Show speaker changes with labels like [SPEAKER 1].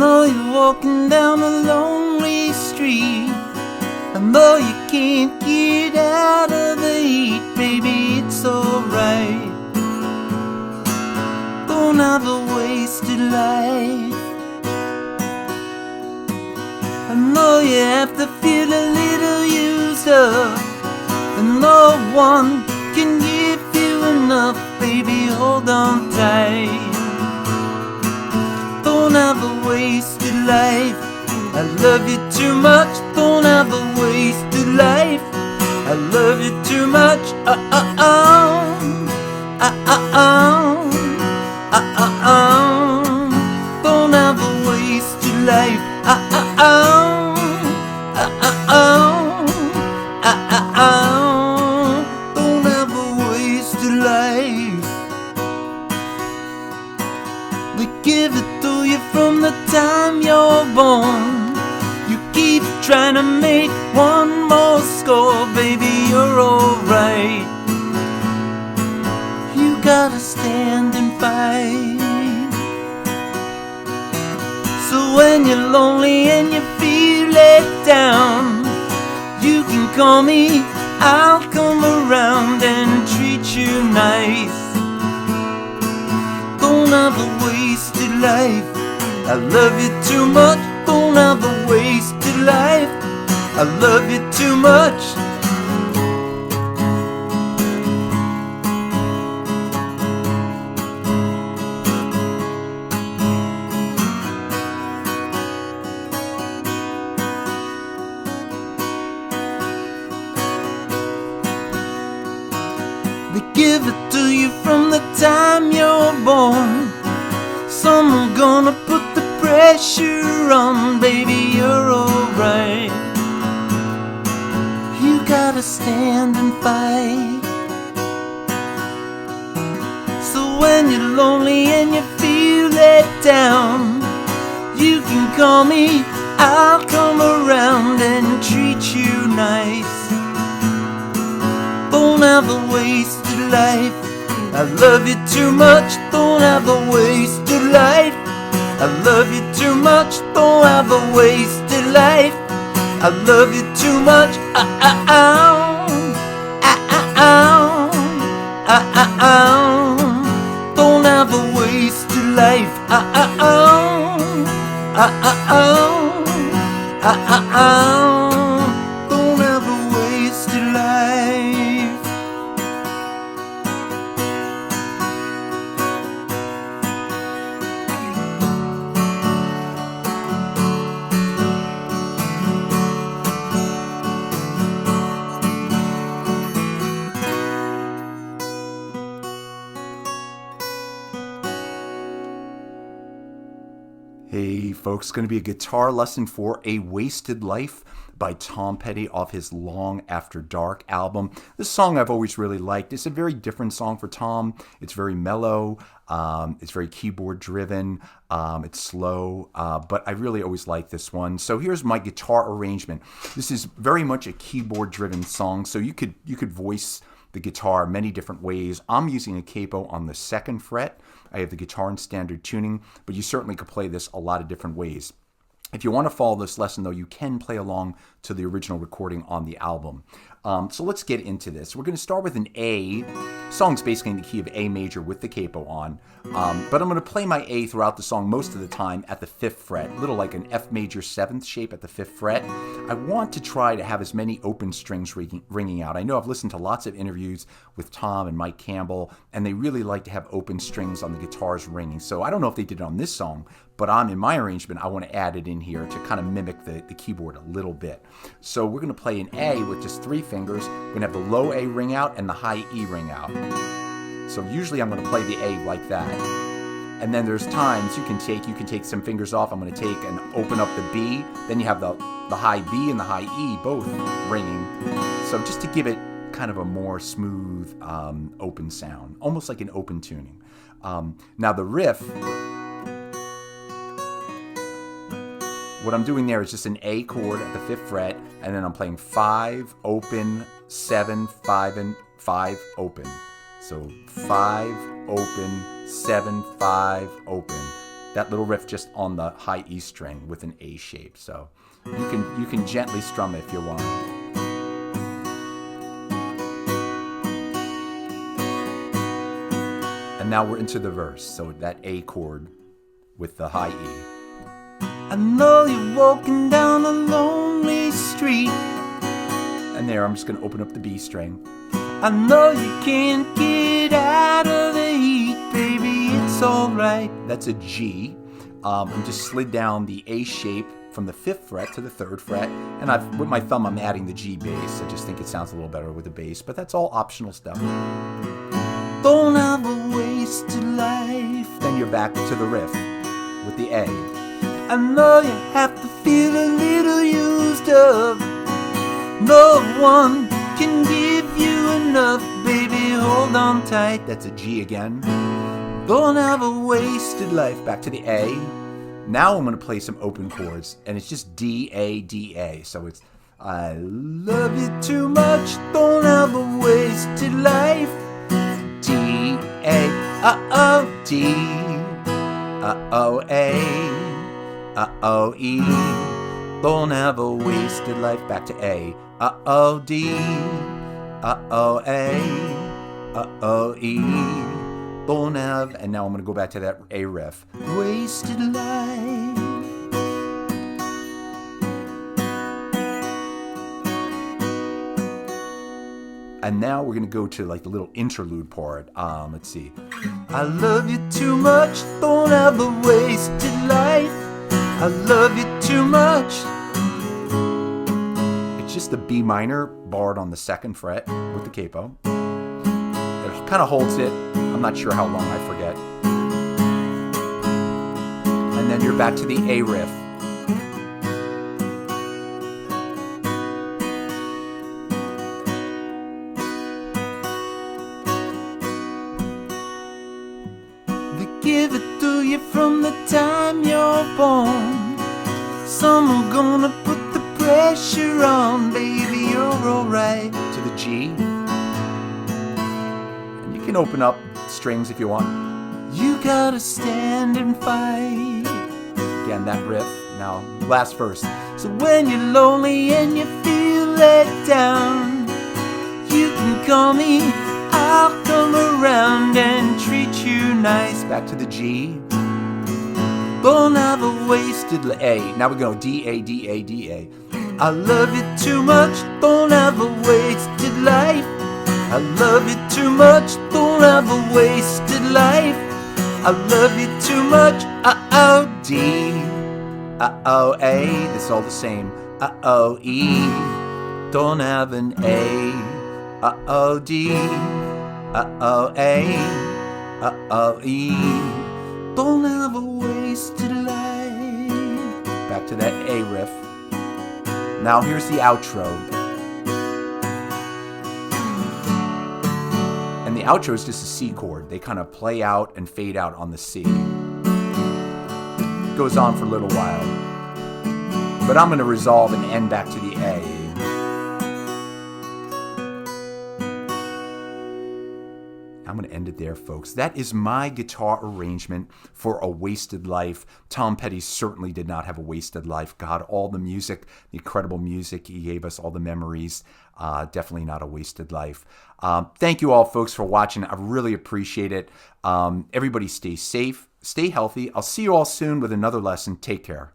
[SPEAKER 1] know you're walking down a lonely street. I know you can't get out of the heat, baby, it's alright. Don't have a wasted life. I know you have to feel a little used up, and no one can give you enough, baby, hold on tight. Don't have a wasted life. I love you too much, don't have a wasted life. I love you too much, don't have a wasted life, don't have a wasted life. They give it to you from the time you're born. You keep trying to make one more score, baby, you're alright. You gotta stand and fight. So when you're lonely and you feel let down, you can call me, I'll come around and treat you nice. Don't have a wasted life. I love you too much, don't have a wasted life. I love you too much. They give it to you from the time you're born. Some are gonna put the pressure on, baby, you're alright. You gotta stand and fight. So when you're lonely and you feel let down, you can call me, I'll come around and treat you nice. Don't have a wasted life. I love you too much, don't have a wasted life. I love you too much, don't have a wasted life. I love you too much, don't have a wasted life, don't have a wasted life. Hey folks, going to be a guitar lesson for A Wasted Life by Tom Petty off his Long After Dark album. This song I've always really liked. It's a very different song for Tom. It's very mellow. It's very keyboard driven. It's slow, but I really always like this one. So here's my guitar arrangement. This is very much a keyboard driven song, so you could voice the guitar many different ways. I'm using a capo on the 2nd fret. I have the guitar in standard tuning, but you certainly could play this a lot of different ways. If you want to follow this lesson, though, you can play along to the original recording on the album. So let's get into this. We're going to start with an A. The song's basically in the key of A major with the capo on. But I'm going to play my A throughout the song most of the time at the 5th fret, a little like an F major 7th shape at the 5th fret. I want to try to have as many open strings ringing out. I know I've listened to lots of interviews with Tom and Mike Campbell, and they really like to have open strings on the guitars ringing. So I don't know if they did it on this song, but in my arrangement, I want to add it in here to kind of mimic the keyboard a little bit. So we're going to play an A with just 3 fingers. We're going to have the low A ring out and the high E ring out. So usually I'm going to play the A like that. And then there's times you can take some fingers off. I'm going to take and open up the B. Then you have the high B and the high E both ringing. So just to give it kind of a more smooth, open sound, almost like an open tuning. Now the riff, what I'm doing there is just an A chord at the 5th fret, and then I'm playing 5, open, 7, 5, and 5, open. So 5, open, 7, 5, open. that little riff just on the high E string with an A shape. So you can gently strum it if you want. And now we're into the verse. So that A chord with the high E. I know you're walking down a lonely street. And there, I'm just going to open up the B string. I know you can't get out of the heat, baby, it's alright. That's a G. I'm just slid down the A shape from the 5th fret to the 3rd fret. And with my thumb, I'm adding the G bass. I just think it sounds a little better with the bass, but that's all optional stuff. Don't have a wasted life. Then you're back to the riff with the A. I know you have to feel a little used up. No one can give you enough, baby, hold on tight. That's a G again. Don't have a wasted life. Back to the A. Now I'm going to play some open chords, and it's just D, A, D, A. So it's, I love you too much, don't have a wasted life. D, A, uh-oh, D, uh-oh, A, uh-oh, E. Don't have a wasted life. Back to A. Uh-oh, D, uh-oh, A, uh-oh, E. Don't have, and now I'm going to go back to that A riff. Wasted life. And now we're going to go to like the little interlude part. Let's see. I love you too much, don't have a wasted life. I love you too much. It's just the B minor barred on the 2nd fret with the capo. It kind of holds it. I'm not sure how long, I forget. And then you're back to the A riff. They give it to you from the time you're born. Someone gonna put the pressure on, baby, you're alright. To the G. And you can open up strings if you want. You gotta stand and fight. Again, that riff. Now, last verse. So when you're lonely and you feel let down, you can call me, I'll come around and treat you nice. Back to the G. Don't have a wasted A. Now we go D, A, D, A, D, A. I love you too much, don't have a wasted life. I love you too much, don't have a wasted life. I love you too much, uh-oh, D, uh-oh, A. It's all the same, uh-oh, E. Don't have an A, uh-oh, D, uh-oh, A, uh-oh, E. Don't have a wasted life. Back to that A riff. Now here's the outro. And the outro is just a C chord. They kind of play out and fade out on the C. It goes on for a little while. But I'm going to resolve and end back to the A. I'm going to end it there, folks. That is my guitar arrangement for A Wasted Life. Tom Petty certainly did not have a wasted life. God, all the music, the incredible music he gave us, all the memories, definitely not a wasted life. Thank you all, folks, for watching. I really appreciate it. Everybody stay safe, stay healthy. I'll see you all soon with another lesson. Take care.